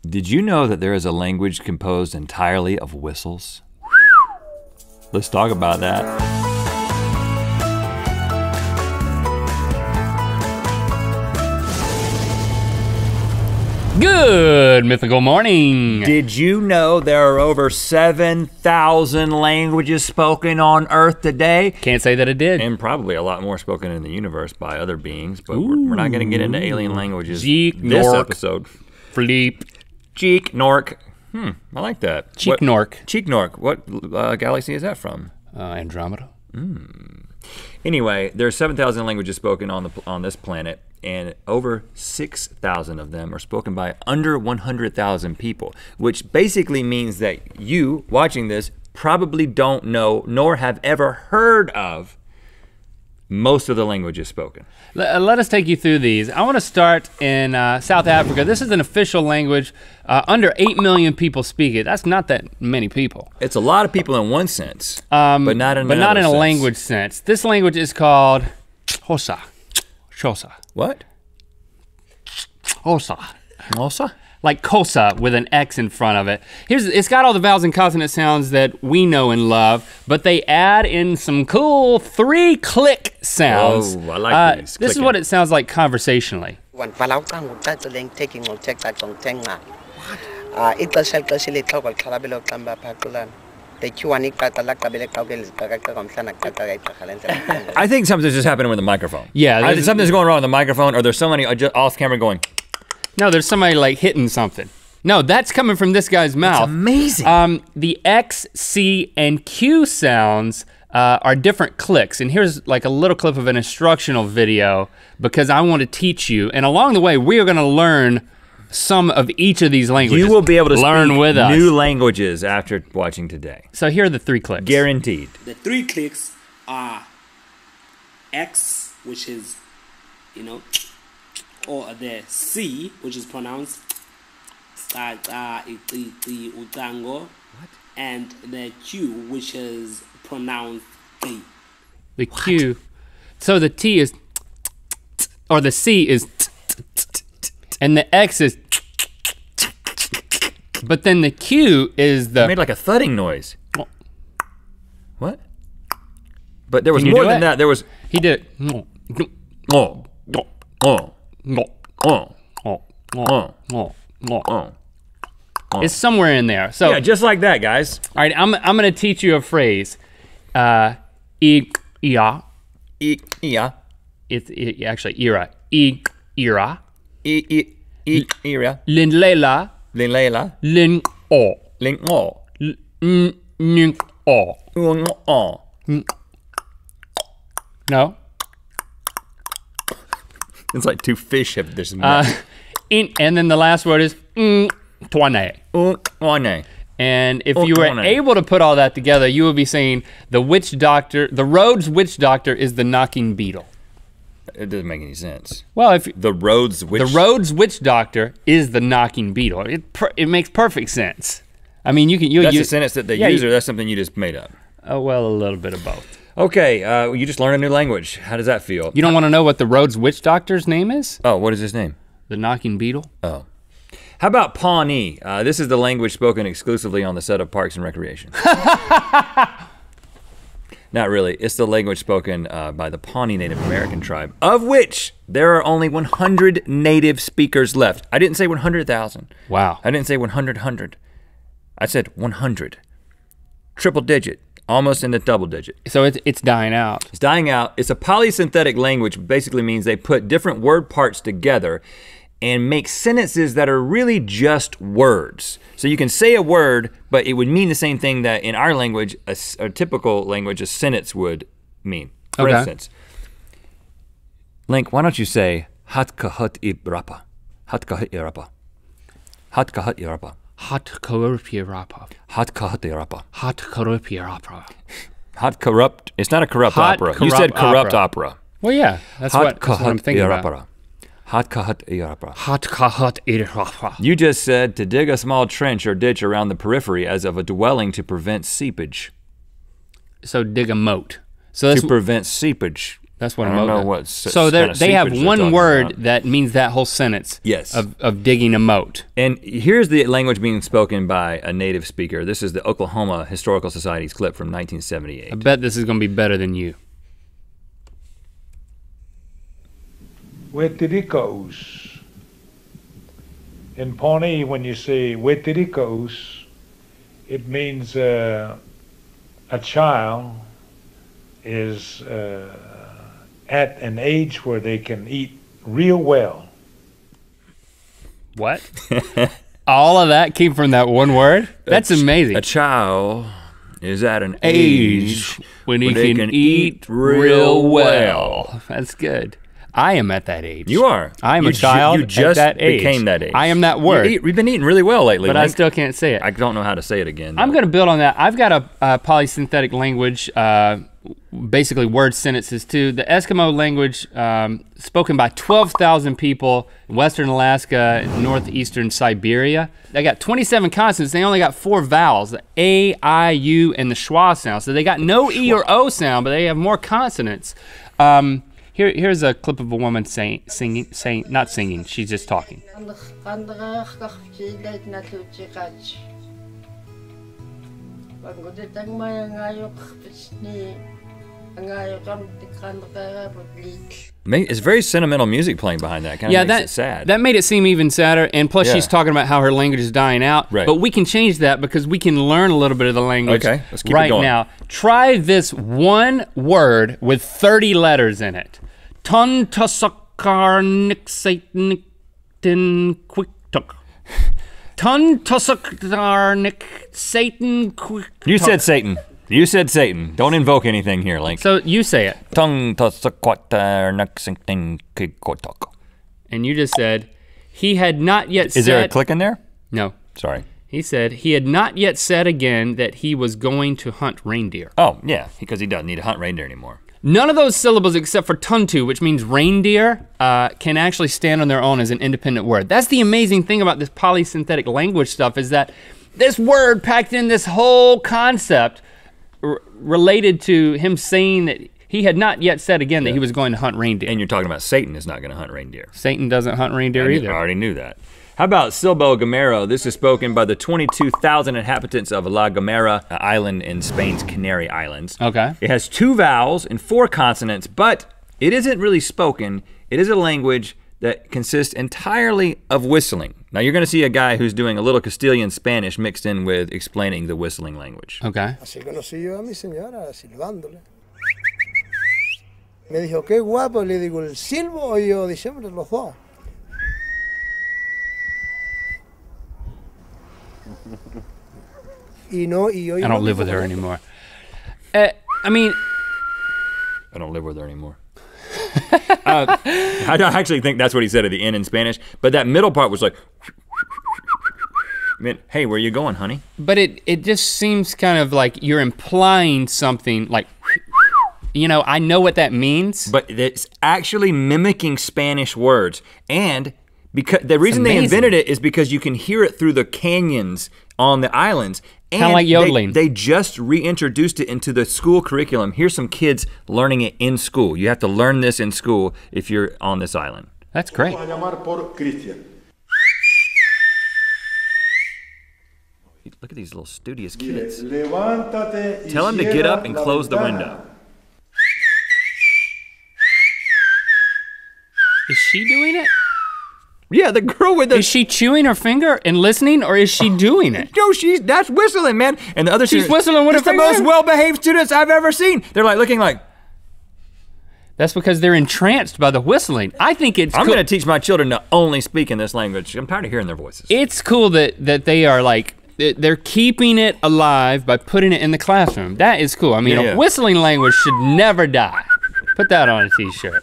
Did you know that there is a language composed entirely of whistles? Let's talk about that. Good mythical morning. Did you know there are over 7,000 languages spoken on Earth today? Can't say that it did. And probably a lot more spoken in the universe by other beings, but we're not gonna get into alien languages this episode. Fleep. Cheek Nork. I like that. Cheek Nork. Cheek Nork. What galaxy is that from? Andromeda. Anyway, there are 7,000 languages spoken on this planet, and over 6,000 of them are spoken by under 100,000 people, which basically means that you watching this probably don't know nor have ever heard of most of the languages spoken. Let us take you through these. I want to start in South Africa. This is an official language. Under 8 million people speak it. That's not that many people. It's a lot of people in one sense, but not in a language sense. This language is called Xhosa. Xhosa. What? Xhosa. Xhosa? Like Xhosa with an X in front of it. It's got all the vowels and consonant sounds that we know and love, but they add in some cool 3-click sounds. Oh, I like these. This is what it sounds like conversationally. I think something's just happening with the microphone. Yeah. Something's going wrong with the microphone, or there's somebody just off camera going. No, there's somebody like hitting something. No, that's coming from this guy's mouth. It's amazing. The X, C, and Q sounds are different clicks. And here's like a little clip of an instructional video because I want to teach you. And along the way, we are gonna learn some of each of these languages. You will be able to learn with us. New languages after watching today. So here are the 3 clicks. Guaranteed. The 3 clicks are X, which is, or the C, which is pronounced what? And the Q, which is pronounced T. The Q, so the T is, or the C is, and the X is, but then the Q is the. It made like a thudding noise. What? But there was more than that. There was. He did. It's somewhere in there. So yeah, just like that, guys. All right, I'm gonna teach you a phrase. Ia. Ia. It's actually ira. Ira. Ira. Linlela. Linlela. Lin o. Lin o. Ning o. O. No. It's like 2 fish have this. And then the last word is Pawnee. And if you were able to put all that together, you would be saying the witch doctor, the Rhodes witch doctor is the knocking beetle. It doesn't make any sense. Well, if the Rhodes witch doctor is the knocking beetle, it makes perfect sense. I mean, that's a sentence that they use, or that's something you just made up? Oh, well, a little bit of both. Okay, you just learned a new language. How does that feel? You don't want to know what the Rhodes witch doctor's name is? Oh, what is his name? The knocking beetle. Oh. How about Pawnee? This is the language spoken exclusively on the set of Parks and Recreation. Not really, it's the language spoken by the Pawnee Native American tribe, of which there are only 100 native speakers left. I didn't say 100,000. Wow. I didn't say 100. I said 100. Triple digit, almost in the double digit. So it's dying out. It's dying out. It's a polysynthetic language, which basically means they put different word parts together and make sentences that are really just words. So you can say a word, but it would mean the same thing that in our language, a typical language, a sentence would mean. For instance, Link, why don't you say, hat kahat irapa, hat kahat irapa, hat kahat irapa. Hot corrupt. Hot kahat irapa. Hot corrupt. Hot corrupt, it's not a corrupt opera. You said corrupt opera. Well, yeah, that's what I'm thinking about. Hot kahat irapa. Hot kahat irapa. You just said to dig a small trench or ditch around the periphery as of a dwelling to prevent seepage. So dig a moat. So to prevent seepage. That's what I a don't moat know does. what So they have one word that means that whole sentence. Yes. Of digging a moat. And here's the language being spoken by a native speaker. This is the Oklahoma Historical Society's clip from 1978. I bet this is gonna be better than you. Wetirikos. In Pawnee, when you say wetirikos, it means a child is at an age where they can eat real well. What? All of that came from that one word? That's amazing. A child is at an age when he can eat real well. That's good. I am at that age. You are. I am a child you just at that age. became that age. I am that word. We've been eating really well lately. But Link. I still can't say it. I don't know how to say it again. I'm gonna build on that. I've got a polysynthetic language, basically word sentences too. The Eskimo language, spoken by 12,000 people in Western Alaska, northeastern Siberia. They got 27 consonants, they only got 4 vowels, the A, I, U, and the schwa sound. So they got no E or O sound, but they have more consonants. Here's a clip of a woman not singing, she's just talking. It's very sentimental music playing behind that. Kind of makes it sad. That made it seem even sadder, and plus Yeah. she's talking about how her language is dying out. Right. But we can change that because we can learn a little bit of the language Okay, let's keep it right going. now. Try this one word with 30 letters in it. Ton tussakarnik Satan quick tuk. Ton tussakarnik Satan quick. You said Satan. You said Satan. Don't invoke anything here, Link. So you say it. Tongue And you just said, he had not yet said. Is there a click in there? No. Sorry. He said, he had not yet said again that he was going to hunt reindeer. Oh, yeah, because he doesn't need to hunt reindeer anymore. None of those syllables except for tuntu, which means reindeer, can actually stand on their own as an independent word. That's the amazing thing about this polysynthetic language stuff is that this word packed in this whole concept related to him saying that he had not yet said again that he was going to hunt reindeer. And you're talking about Satan is not gonna hunt reindeer. Satan doesn't hunt reindeer either. I already knew that. How about Silbo Gomera? This is spoken by the 22,000 inhabitants of La Gomera, an island in Spain's Canary Islands. Okay. It has 2 vowels and 4 consonants, but it isn't really spoken. It is a language that consists entirely of whistling. Now you're gonna see a guy who's doing a little Castilian Spanish mixed in with explaining the whistling language. Okay. Así conocí yo a mi señora silbándole. Me dijo, qué guapo, le digo, ¿el silbo o yo? Dice, hombre, los dos. I don't live with her anymore. I mean, I don't live with her anymore. I actually think that's what he said at the end in Spanish, but that middle part was like, I mean, hey, where you going, honey? but it just seems kind of like you're implying something like, you know, I know what that means. But it's actually mimicking Spanish words. And because the reason they amazing. invented it is because you can hear it through the canyons on the islands. And Kinda like yodeling. They just reintroduced it into the school curriculum. Here's some kids learning it in school. You have to learn this in school if you're on this island. That's great. A llamar por Cristian. Look at these little studious kids. Levántate y Tell them to get cierra up and la close the ventana. window. Is she doing it? Yeah, the girl with the Is she chewing her finger and listening, or is she doing it? No, that's whistling, man. And the other She's students, whistling with "It's her the most finger?" well-behaved students I've ever seen. They're like looking like, That's because they're entranced by the whistling. I think it's I'm cool. gonna teach my children to only speak in this language. I'm tired of hearing their voices. It's cool that they are like, they're keeping it alive by putting it in the classroom. That is cool. I mean, Yeah. a whistling language should never die. Put that on a t-shirt.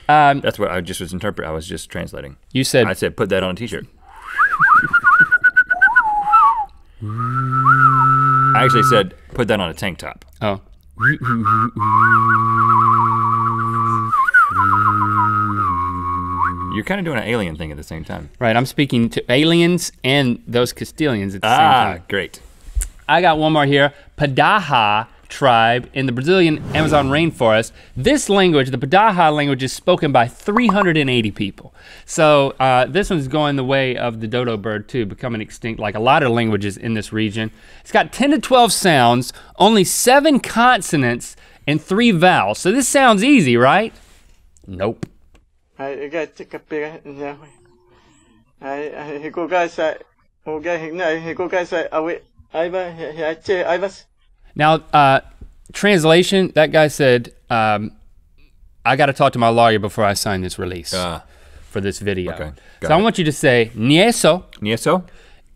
That's what I just was interpreting. I was just translating. You said, I said, put that on a t-shirt. I actually said, put that on a tank top. oh. You're kind of doing an alien thing at the same time. Right, I'm speaking to aliens and those Castilians at the same time. Great. I got one more here. Bada Hot tribe in the Brazilian Amazon rainforest. This language, the Bada Hot language, is spoken by 380 people. So this one's going the way of the dodo bird too, becoming extinct like a lot of languages in this region. It's got 10 to 12 sounds, only 7 consonants and 3 vowels. So this sounds easy, right? Nope. Now, translation, that guy said, I gotta talk to my lawyer before I sign this release for this video. Okay, so I want you to say, Nieso. Nieso.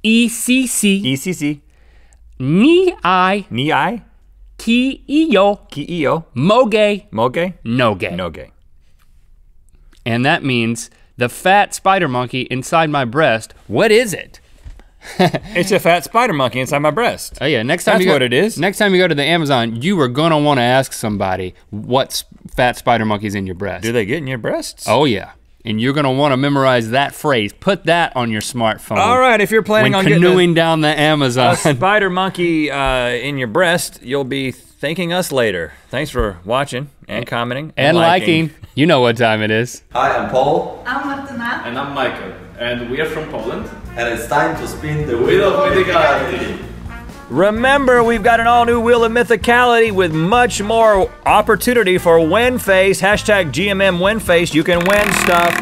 ECC. ECC. Ni-I. Ni-I. Ki-iyo. Ki-iyo. Moge. Moge. Noge. Noge. And that means the fat spider monkey inside my breast, what is it? It's a fat spider monkey inside my breast. Oh yeah, next time That's what it is. Next time you go to the Amazon, you are gonna wanna ask somebody what fat spider monkey's in your breast. Do they get in your breasts? Oh yeah, and you're gonna wanna memorize that phrase. Put that on your smartphone. All right, if you're planning on canoeing getting down the Amazon. a spider monkey in your breast, you'll be thanking us later. Thanks for watching and commenting. And liking. You know what time it is. Hi, I'm Paul. I'm Martina. And I'm Michael, and we are from Poland. And it's time to spin the wheel of mythicality. Remember, we've got an all-new Wheel of Mythicality with much more opportunity for win face. Hashtag GMM win face. You can win stuff.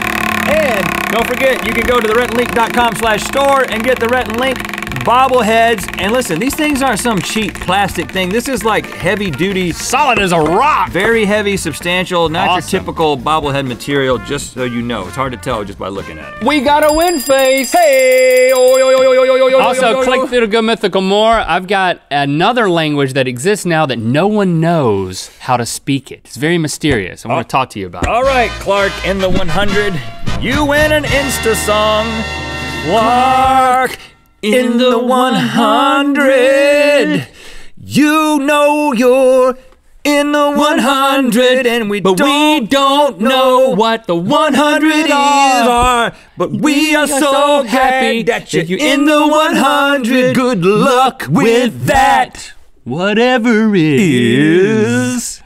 And don't forget, you can go to the RhettandLink.com/store and get the Rhett and Link bobbleheads. And listen, these things aren't some cheap plastic thing. This is like heavy duty. Solid as a rock. Very heavy, substantial, not Awesome. your typical bobblehead material, just so you know. It's hard to tell just by looking at it. We got a win face. Hey! Also, click through to Go Mythical More. I've got another language that exists now that no one knows how to speak it. It's very mysterious. I want to talk to you about it. All right, Clark, in the 100, you win an Insta song. Clark, in the 100, you know you're in the 100, and we don't know what the 100 are, but we are so happy that you're in the 100. Good luck with that, whatever it is.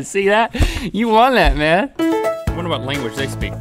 See that? You won that, man. I wonder what language they speak.